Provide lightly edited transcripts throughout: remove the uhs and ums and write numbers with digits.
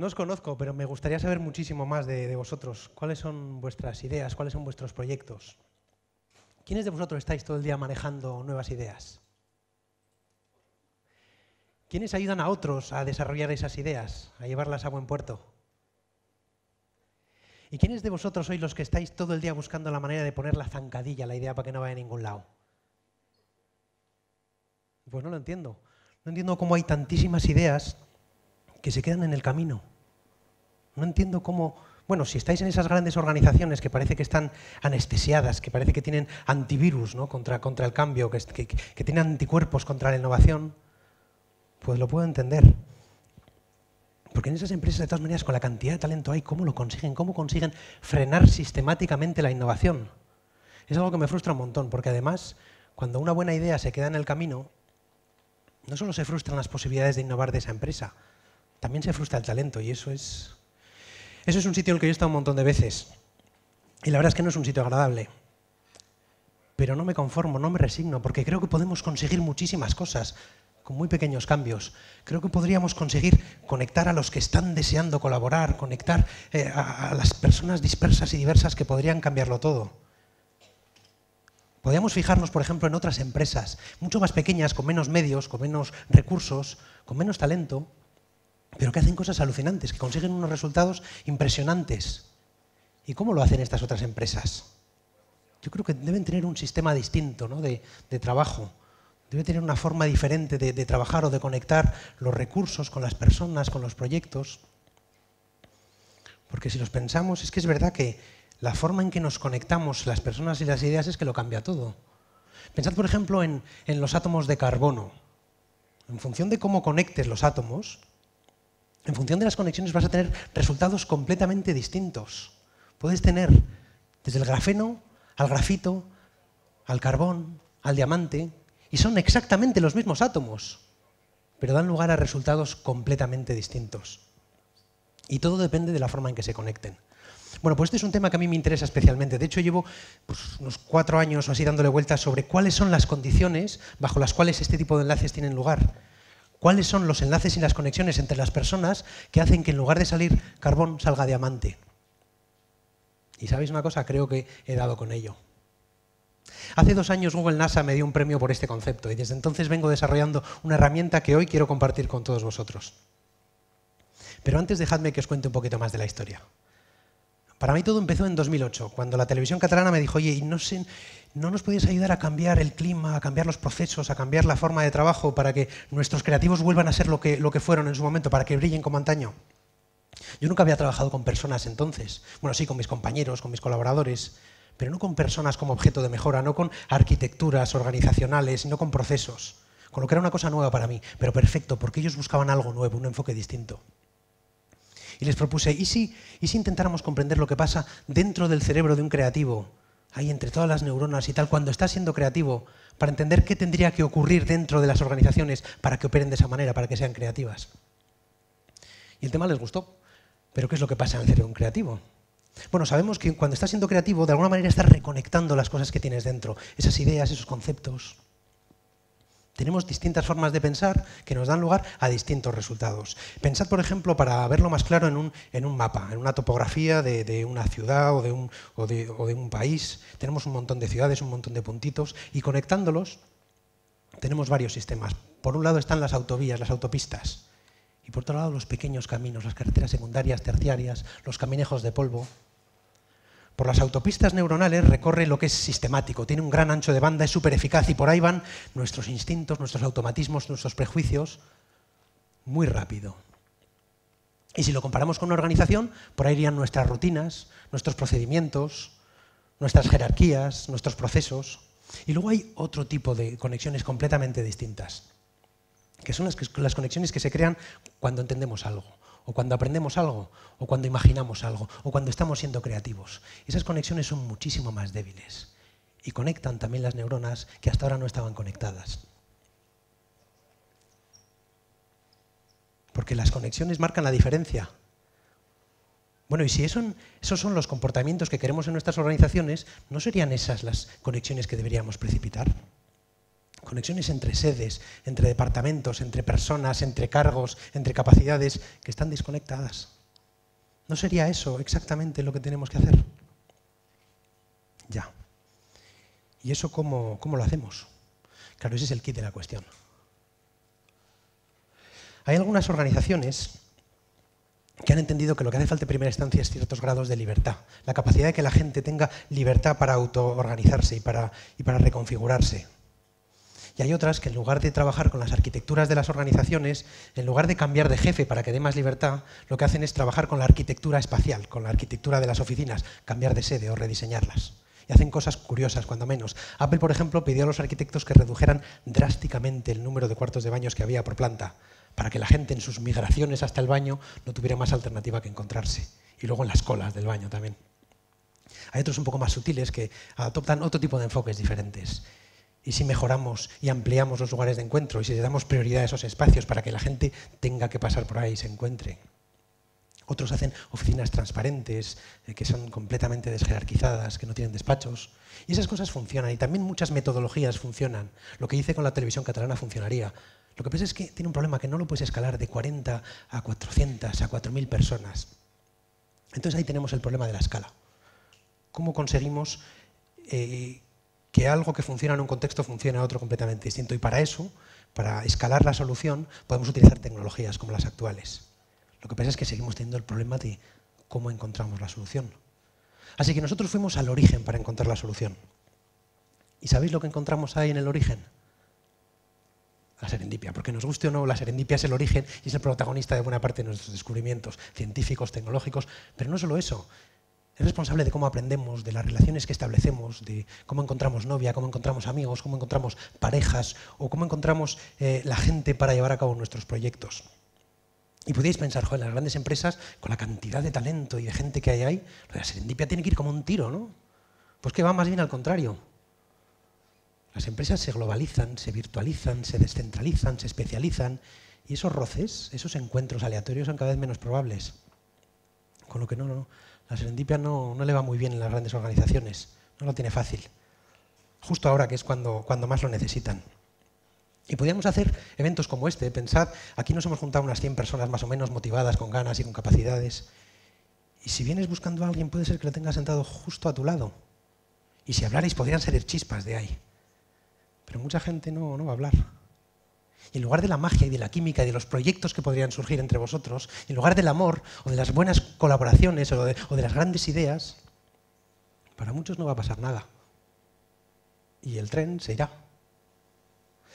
No os conozco, pero me gustaría saber muchísimo más de vosotros. ¿Cuáles son vuestras ideas? ¿Cuáles son vuestros proyectos? ¿Quiénes de vosotros estáis todo el día manejando nuevas ideas? ¿Quiénes ayudan a otros a desarrollar esas ideas, a llevarlas a buen puerto? ¿Y quiénes de vosotros sois los que estáis todo el día buscando la manera de poner la zancadilla a la idea para que no vaya a ningún lado? Pues no lo entiendo. No entiendo cómo hay tantísimas ideas que se quedan en el camino. No entiendo cómo... Bueno, si estáis en esas grandes organizaciones que parece que están anestesiadas, que parece que tienen antivirus, ¿no?, contra el cambio, que tienen anticuerpos contra la innovación, pues lo puedo entender. Porque en esas empresas, de todas maneras, con la cantidad de talento hay, ¿cómo lo consiguen? ¿Cómo consiguen frenar sistemáticamente la innovación? Es algo que me frustra un montón, porque además, cuando una buena idea se queda en el camino, no solo se frustran las posibilidades de innovar de esa empresa, también se frustra el talento, y eso es un sitio en el que yo he estado un montón de veces. Y la verdad es que no es un sitio agradable. Pero no me conformo, no me resigno, porque creo que podemos conseguir muchísimas cosas con muy pequeños cambios. Creo que podríamos conseguir conectar a los que están deseando colaborar, conectar a las personas dispersas y diversas que podrían cambiarlo todo. Podríamos fijarnos, por ejemplo, en otras empresas, mucho más pequeñas, con menos medios, con menos recursos, con menos talento, pero que hacen cosas alucinantes, que consiguen unos resultados impresionantes. ¿Y cómo lo hacen estas otras empresas? Yo creo que deben tener un sistema distinto, ¿no?, de trabajo. Debe tener una forma diferente de trabajar o de conectar los recursos con las personas, con los proyectos. Porque si los pensamos, es que es verdad que la forma en que nos conectamos las personas y las ideas es que lo cambia todo. Pensad, por ejemplo, en los átomos de carbono. En función de cómo conectes los átomos, en función de las conexiones vas a tener resultados completamente distintos. Puedes tener desde el grafeno al grafito, al carbón, al diamante, y son exactamente los mismos átomos, pero dan lugar a resultados completamente distintos. Y todo depende de la forma en que se conecten. Bueno, pues este es un tema que a mí me interesa especialmente. De hecho, llevo unos 4 años o así dándole vueltas sobre cuáles son las condiciones bajo las cuales este tipo de enlaces tienen lugar. ¿Cuáles son los enlaces y las conexiones entre las personas que hacen que en lugar de salir carbón salga diamante? Y ¿sabéis una cosa? Creo que he dado con ello. Hace 2 años Google NASA me dio un premio por este concepto y desde entonces vengo desarrollando una herramienta que hoy quiero compartir con todos vosotros. Pero antes dejadme que os cuente un poquito más de la historia. Para mí todo empezó en 2008, cuando la televisión catalana me dijo, oye, ¿y no nos podéis ayudar a cambiar el clima, a cambiar los procesos, a cambiar la forma de trabajo para que nuestros creativos vuelvan a ser lo que fueron en su momento, para que brillen como antaño? Yo nunca había trabajado con personas entonces. Bueno, sí, con mis compañeros, con mis colaboradores, pero no con personas como objeto de mejora, no con arquitecturas organizacionales, no con procesos. Con lo que era una cosa nueva para mí, pero perfecto, porque ellos buscaban algo nuevo, un enfoque distinto. Y les propuse, ¿y si intentáramos comprender lo que pasa dentro del cerebro de un creativo, ahí entre todas las neuronas y tal, cuando está siendo creativo, para entender qué tendría que ocurrir dentro de las organizaciones para que operen de esa manera, para que sean creativas? Y el tema les gustó. ¿Pero qué es lo que pasa en el cerebro de un creativo? Bueno, sabemos que cuando estás siendo creativo, de alguna manera estás reconectando las cosas que tienes dentro, esas ideas, esos conceptos. Tenemos distintas formas de pensar que nos dan lugar a distintos resultados. Pensad, por ejemplo, para verlo más claro, en un mapa, en una topografía de una ciudad o de un país. Tenemos un montón de ciudades, un montón de puntitos, y conectándolos tenemos varios sistemas. Por un lado están las autovías, las autopistas, y por otro lado los pequeños caminos, las carreteras secundarias, terciarias, los caminejos de polvo. Por las autopistas neuronales recorre lo que es sistemático, tiene un gran ancho de banda, es súper eficaz y por ahí van nuestros instintos, nuestros automatismos, nuestros prejuicios, muy rápido. Y si lo comparamos con una organización, por ahí irían nuestras rutinas, nuestros procedimientos, nuestras jerarquías, nuestros procesos. Y luego hay otro tipo de conexiones completamente distintas, que son las conexiones que se crean cuando entendemos algo, o cuando aprendemos algo, o cuando imaginamos algo, o cuando estamos siendo creativos. Esas conexiones son muchísimo más débiles y conectan también las neuronas que hasta ahora no estaban conectadas. Porque las conexiones marcan la diferencia. Bueno, y si esos son los comportamientos que queremos en nuestras organizaciones, ¿no serían esas las conexiones que deberíamos precipitar? conexiones entre sedes, entre departamentos, entre personas, entre cargos, entre capacidades que están desconectadas. ¿No sería eso exactamente lo que tenemos que hacer? Ya. ¿Y eso cómo lo hacemos? Claro, ese es el kit de la cuestión. Hay algunas organizaciones que han entendido que lo que hace falta en primera instancia es ciertos grados de libertad, la capacidad de que la gente tenga libertad para autoorganizarse y para reconfigurarse. Y hay otras que en lugar de trabajar con las arquitecturas de las organizaciones, en lugar de cambiar de jefe para que dé más libertad, lo que hacen es trabajar con la arquitectura espacial, con la arquitectura de las oficinas, cambiar de sede o rediseñarlas. Y hacen cosas curiosas, cuando menos. Apple, por ejemplo, pidió a los arquitectos que redujeran drásticamente el número de cuartos de baños que había por planta, para que la gente en sus migraciones hasta el baño no tuviera más alternativa que encontrarse. Y luego en las colas del baño también. Hay otros un poco más sutiles que adoptan otro tipo de enfoques diferentes. Y si mejoramos y ampliamos los lugares de encuentro y si le damos prioridad a esos espacios para que la gente tenga que pasar por ahí y se encuentre. Otros hacen oficinas transparentes, que son completamente desjerarquizadas, que no tienen despachos. Y esas cosas funcionan. Y también muchas metodologías funcionan. Lo que hice con la televisión catalana funcionaría. Lo que pasa es que tiene un problema, que no lo puedes escalar de 40 a 400, a 4.000 personas. Entonces ahí tenemos el problema de la escala. ¿Cómo conseguimos que algo que funciona en un contexto funcione en otro completamente distinto? Y para eso, para escalar la solución, podemos utilizar tecnologías como las actuales. Lo que pasa es que seguimos teniendo el problema de cómo encontramos la solución. Así que nosotros fuimos al origen para encontrar la solución. ¿Y sabéis lo que encontramos ahí en el origen? La serendipia. Porque nos guste o no, la serendipia es el origen y es el protagonista de buena parte de nuestros descubrimientos científicos, tecnológicos. Pero no solo eso. Es responsable de cómo aprendemos, de las relaciones que establecemos, de cómo encontramos novia, cómo encontramos amigos, cómo encontramos parejas o cómo encontramos la gente para llevar a cabo nuestros proyectos. Y podéis pensar, joder, las grandes empresas, con la cantidad de talento y de gente que hay ahí, la serendipia tiene que ir como un tiro, ¿no? Pues que va más bien al contrario. Las empresas se globalizan, se virtualizan, se descentralizan, se especializan, y esos roces, esos encuentros aleatorios son cada vez menos probables. Con lo que la serendipia no le va muy bien en las grandes organizaciones, no lo tiene fácil. Justo ahora, que es cuando más lo necesitan. Y podríamos hacer eventos como este. Pensad, aquí nos hemos juntado unas 100 personas más o menos motivadas, con ganas y con capacidades. Y si vienes buscando a alguien, puede ser que lo tengas sentado justo a tu lado. Y si hablarais, podrían salir chispas de ahí. Pero mucha gente no va a hablar. Y en lugar de la magia y de la química y de los proyectos que podrían surgir entre vosotros, en lugar del amor o de las buenas colaboraciones o de las grandes ideas, para muchos no va a pasar nada. Y el tren se irá.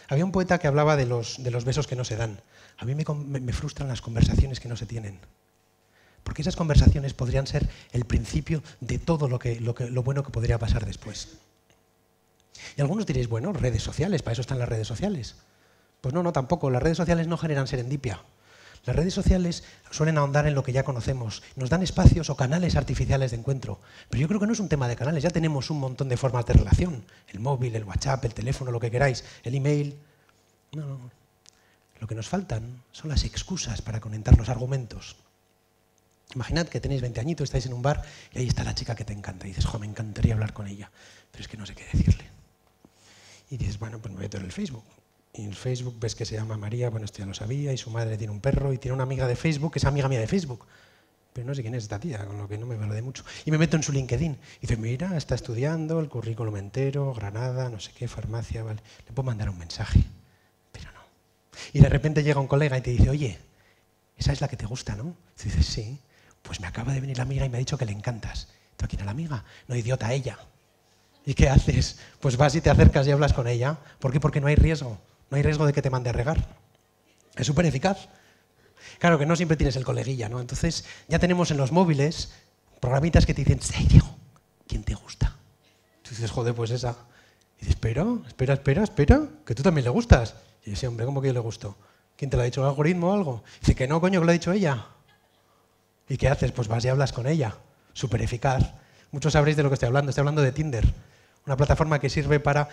Había un poeta que hablaba de los besos que no se dan. A mí me frustran las conversaciones que no se tienen. Porque esas conversaciones podrían ser el principio de todo lo bueno que podría pasar después. Y algunos diréis, bueno, redes sociales, para eso están las redes sociales. Pues no, tampoco. Las redes sociales no generan serendipia. Las redes sociales suelen ahondar en lo que ya conocemos. Nos dan espacios o canales artificiales de encuentro. Pero yo creo que no es un tema de canales. Ya tenemos un montón de formas de relación. El móvil, el WhatsApp, el teléfono, lo que queráis, el email. No. Lo que nos faltan son las excusas para conectar los argumentos. Imaginad que tenéis 20 añitos, estáis en un bar y ahí está la chica que te encanta. Y dices, jo, me encantaría hablar con ella, pero es que no sé qué decirle. Y dices, bueno, pues me meto en el Facebook. Y en Facebook ves que se llama María, bueno, esto ya lo sabía, y su madre tiene un perro y tiene una amiga de Facebook que es amiga mía de Facebook. Pero no sé quién es esta tía, con lo que no me vale de mucho. Y me meto en su LinkedIn. Y dice, mira, está estudiando, el currículum entero, Granada, no sé qué, farmacia, vale. Le puedo mandar un mensaje, pero no. Y de repente llega un colega y te dice, oye, esa es la que te gusta, ¿no? Y dices, sí. Pues me acaba de venir la amiga y me ha dicho que le encantas. ¿Tú quién es la amiga? No, idiota, ella. ¿Y qué haces? Pues vas y te acercas y hablas con ella. ¿Por qué? Porque no hay riesgo. No hay riesgo de que te mande a regar. Es súper eficaz. Claro que no siempre tienes el coleguilla, ¿no? Entonces ya tenemos en los móviles programitas que te dicen, hey, Diego, ¿quién te gusta? Tú dices, joder, pues esa. Y dices, espera, que tú también le gustas. Y dices, hombre, ¿cómo que yo le gusto? ¿Quién te lo ha dicho? ¿El algoritmo o algo? Y dice, que no, coño, que lo ha dicho ella. ¿Y qué haces? Pues vas y hablas con ella. Súper eficaz. Muchos sabréis de lo que estoy hablando de Tinder. Una plataforma que sirve para,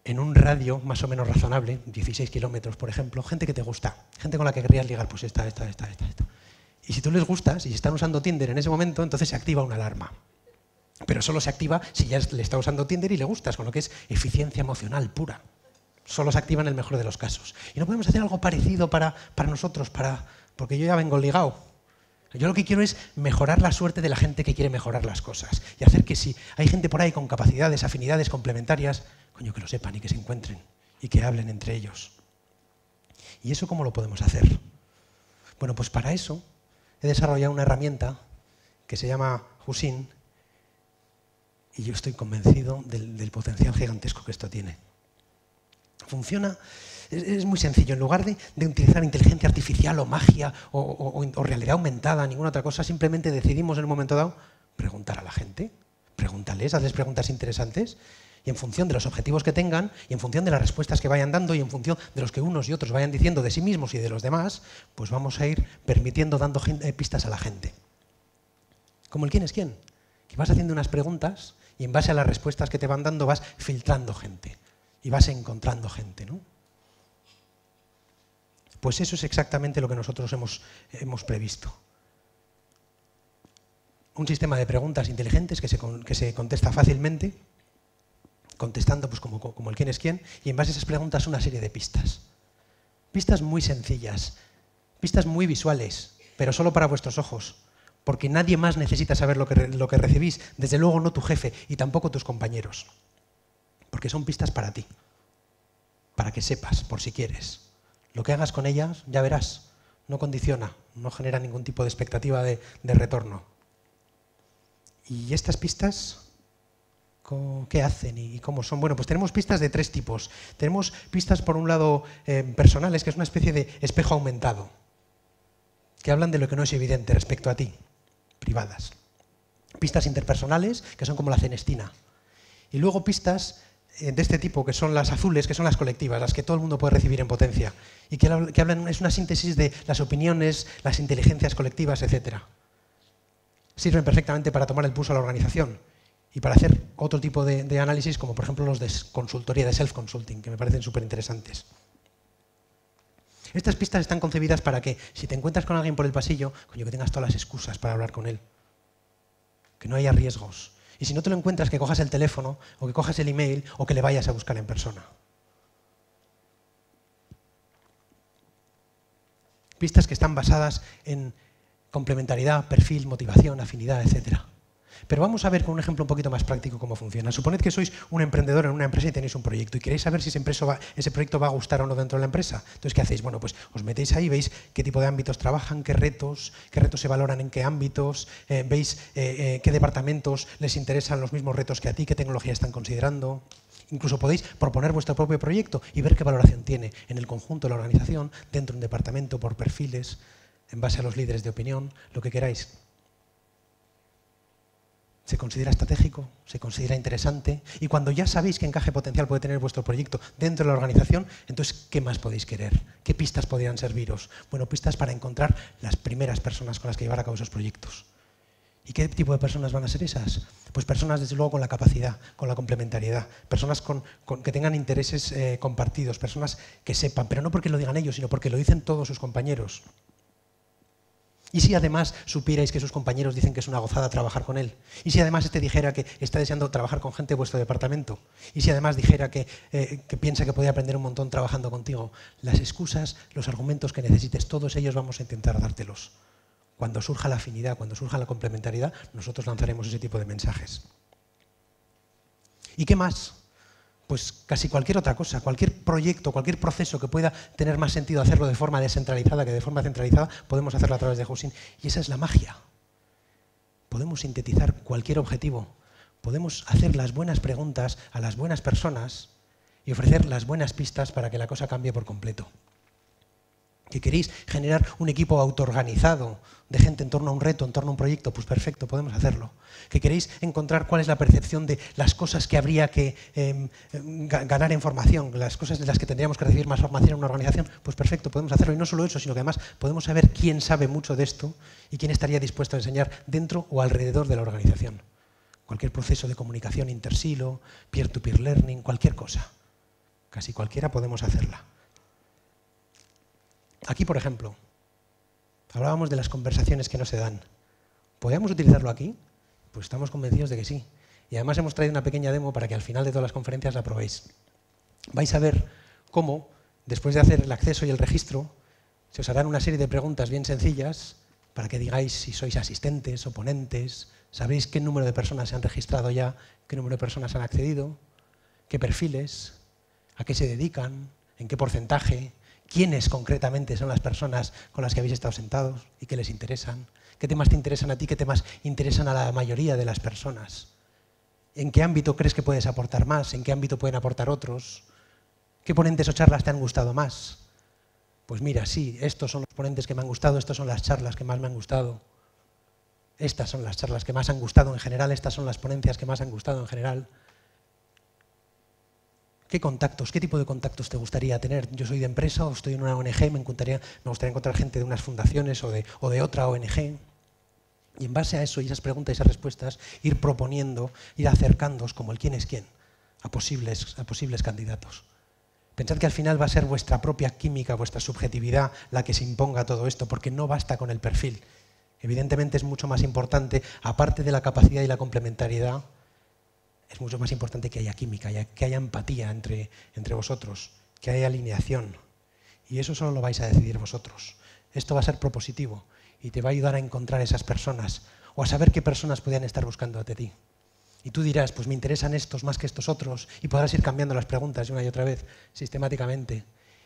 en un radio más o menos razonable, 16 kilómetros, por ejemplo, gente que te gusta, gente con la que querrías ligar, pues esta. Y si tú les gustas y están usando Tinder en ese momento, entonces se activa una alarma. Pero solo se activa si ya le está usando Tinder y le gustas, con lo que es eficiencia emocional pura. Solo se activa en el mejor de los casos. Y no podemos hacer algo parecido para nosotros, porque yo ya vengo ligado. Yo lo que quiero es mejorar la suerte de la gente que quiere mejorar las cosas. Y hacer que si hay gente por ahí con capacidades, afinidades complementarias, coño, que lo sepan y que se encuentren y que hablen entre ellos. ¿Y eso cómo lo podemos hacer? Bueno, pues para eso he desarrollado una herramienta que se llama Hushin, y yo estoy convencido del potencial gigantesco que esto tiene. Funciona, es muy sencillo. En lugar de utilizar inteligencia artificial o magia o realidad aumentada, ninguna otra cosa, simplemente decidimos en un momento dado preguntar a la gente. Pregúntales, hazles preguntas interesantes, y en función de los objetivos que tengan, y en función de las respuestas que vayan dando, y en función de los que unos y otros vayan diciendo de sí mismos y de los demás, pues vamos a ir dando pistas a la gente. Como el quién es quién, que vas haciendo unas preguntas y en base a las respuestas que te van dando vas filtrando gente y vas encontrando gente, ¿no? Pues eso es exactamente lo que nosotros hemos previsto. Un sistema de preguntas inteligentes que se contesta fácilmente, contestando pues como el quién es quién, y en base a esas preguntas una serie de pistas. Pistas muy sencillas, pistas muy visuales, pero solo para vuestros ojos. Porque nadie más necesita saber lo que recibís, desde luego no tu jefe y tampoco tus compañeros. Porque son pistas para ti, para que sepas, por si quieres. Lo que hagas con ellas, ya verás, no condiciona, no genera ningún tipo de expectativa de retorno. ¿Y estas pistas qué hacen y cómo son? Bueno, pues tenemos pistas de tres tipos. Tenemos pistas, por un lado, personales, que es una especie de espejo aumentado, que hablan de lo que no es evidente respecto a ti, privadas. Pistas interpersonales, que son como la cenestina. Y luego pistas de este tipo, que son las azules, que son las colectivas, las que todo el mundo puede recibir en potencia, y que hablan, es una síntesis de las opiniones, las inteligencias colectivas, etc. Sirven perfectamente para tomar el pulso a la organización y para hacer otro tipo de análisis, como por ejemplo los de consultoría, de self-consulting, que me parecen súper interesantes. Estas pistas están concebidas para que, si te encuentras con alguien por el pasillo, coño, que tengas todas las excusas para hablar con él. Que no haya riesgos. Y si no te lo encuentras, que cojas el teléfono, o que cojas el email, o que le vayas a buscar en persona. Pistas que están basadas en complementariedad, perfil, motivación, afinidad, etc. Pero vamos a ver con un ejemplo un poquito más práctico cómo funciona. Suponed que sois un emprendedor en una empresa y tenéis un proyecto y queréis saber si ese proyecto va a gustar o no dentro de la empresa. Entonces, ¿qué hacéis? Bueno, pues os metéis ahí, veis qué tipo de ámbitos trabajan, qué retos se valoran en qué ámbitos, veis qué departamentos les interesan los mismos retos que a ti, qué tecnología están considerando. Incluso podéis proponer vuestro propio proyecto y ver qué valoración tiene en el conjunto de la organización, dentro de un departamento, por perfiles, en base a los líderes de opinión, lo que queráis. ¿Se considera estratégico? ¿Se considera interesante? Y cuando ya sabéis qué encaje potencial puede tener vuestro proyecto dentro de la organización, entonces, ¿qué más podéis querer? ¿Qué pistas podrían serviros? Bueno, pistas para encontrar las primeras personas con las que llevar a cabo esos proyectos. ¿Y qué tipo de personas van a ser esas? Pues personas, desde luego, con la capacidad, con la complementariedad, personas que tengan intereses compartidos, personas que sepan, pero no porque lo digan ellos, sino porque lo dicen todos sus compañeros. ¿Y si además supierais que sus compañeros dicen que es una gozada trabajar con él? ¿Y si además este dijera que está deseando trabajar con gente de vuestro departamento? ¿Y si además dijera que piensa que puede aprender un montón trabajando contigo? Las excusas, los argumentos que necesites, todos ellos vamos a intentar dártelos. Cuando surja la afinidad, cuando surja la complementariedad, nosotros lanzaremos ese tipo de mensajes. ¿Y qué más? Pues casi cualquier otra cosa, cualquier proyecto, cualquier proceso que pueda tener más sentido hacerlo de forma descentralizada que de forma centralizada, podemos hacerlo a través de Hushin. Y esa es la magia. Podemos sintetizar cualquier objetivo, podemos hacer las buenas preguntas a las buenas personas y ofrecer las buenas pistas para que la cosa cambie por completo. ¿Que queréis generar un equipo autoorganizado de gente en torno a un reto, en torno a un proyecto? Pues perfecto, podemos hacerlo. ¿Que queréis encontrar cuál es la percepción de las cosas que habría que ganar en formación, las cosas de las que tendríamos que recibir más formación en una organización? Pues perfecto, podemos hacerlo. Y no solo eso, sino que además podemos saber quién sabe mucho de esto y quién estaría dispuesto a enseñar dentro o alrededor de la organización. Cualquier proceso de comunicación intersilo, peer-to-peer learning, cualquier cosa. Casi cualquiera podemos hacerla. Aquí, por ejemplo, hablábamos de las conversaciones que no se dan. ¿Podríamos utilizarlo aquí? Pues estamos convencidos de que sí. Y además hemos traído una pequeña demo para que al final de todas las conferencias la probéis. Vais a ver cómo, después de hacer el acceso y el registro, se os harán una serie de preguntas bien sencillas para que digáis si sois asistentes o ponentes, sabéis qué número de personas se han registrado ya, qué número de personas han accedido, qué perfiles, a qué se dedican, en qué porcentaje, quiénes concretamente son las personas con las que habéis estado sentados y qué les interesan, qué temas te interesan a ti, qué temas interesan a la mayoría de las personas, en qué ámbito crees que puedes aportar más, en qué ámbito pueden aportar otros, qué ponentes o charlas te han gustado más. Pues mira, sí, estos son los ponentes que me han gustado, estas son las charlas que más me han gustado, estas son las charlas que más han gustado en general, estas son las ponencias que más han gustado en general. ¿Qué contactos, qué tipo de contactos te gustaría tener? Yo soy de empresa o estoy en una ONG, me gustaría encontrar gente de unas fundaciones o de otra ONG. Y en base a eso y esas preguntas y esas respuestas, ir proponiendo, ir acercándoos como el quién es quién a posibles candidatos. Pensad que al final va a ser vuestra propia química, vuestra subjetividad la que se imponga a todo esto, porque no basta con el perfil. Evidentemente es mucho más importante, aparte de la capacidad y la complementariedad, es mucho más importante que haya química, que haya empatía entre vosotros, que haya alineación. Y eso solo lo vais a decidir vosotros. Esto va a ser propositivo y te va a ayudar a encontrar esas personas o a saber qué personas podrían estar buscando ante ti. Y tú dirás, pues me interesan estos más que estos otros, y podrás ir cambiando las preguntas una y otra vez, sistemáticamente.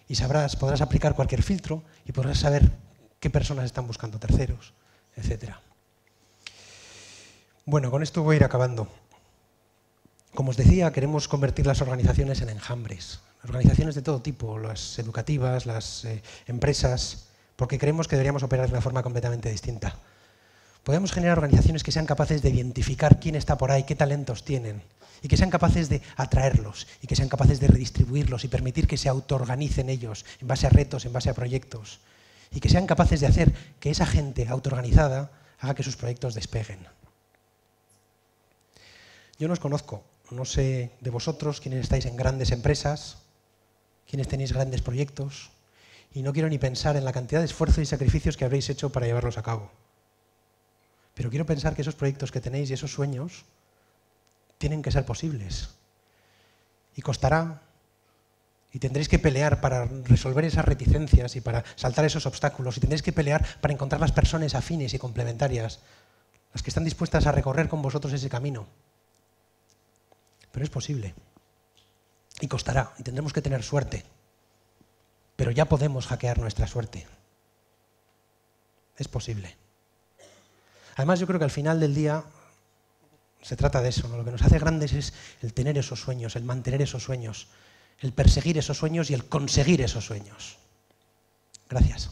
Y podrás aplicar cualquier filtro y podrás saber qué personas están buscando terceros, etc. Bueno, con esto voy a ir acabando. Como os decía, queremos convertir las organizaciones en enjambres. Organizaciones de todo tipo, las educativas, las empresas, porque creemos que deberíamos operar de una forma completamente distinta. Podemos generar organizaciones que sean capaces de identificar quién está por ahí, qué talentos tienen, y que sean capaces de atraerlos, y que sean capaces de redistribuirlos y permitir que se autoorganicen ellos en base a retos, en base a proyectos, y que sean capaces de hacer que esa gente autoorganizada haga que sus proyectos despeguen. Yo no os conozco, no sé de vosotros quiénes estáis en grandes empresas, quiénes tenéis grandes proyectos, y no quiero ni pensar en la cantidad de esfuerzo y sacrificios que habréis hecho para llevarlos a cabo. Pero quiero pensar que esos proyectos que tenéis y esos sueños tienen que ser posibles. Y costará, y tendréis que pelear para resolver esas reticencias y para saltar esos obstáculos, y tendréis que pelear para encontrar las personas afines y complementarias, las que están dispuestas a recorrer con vosotros ese camino. Pero es posible. Y costará, y tendremos que tener suerte. Pero ya podemos hackear nuestra suerte. Es posible. Además, yo creo que al final del día se trata de eso, ¿no? Lo que nos hace grandes es el tener esos sueños, el mantener esos sueños, el perseguir esos sueños y el conseguir esos sueños. Gracias.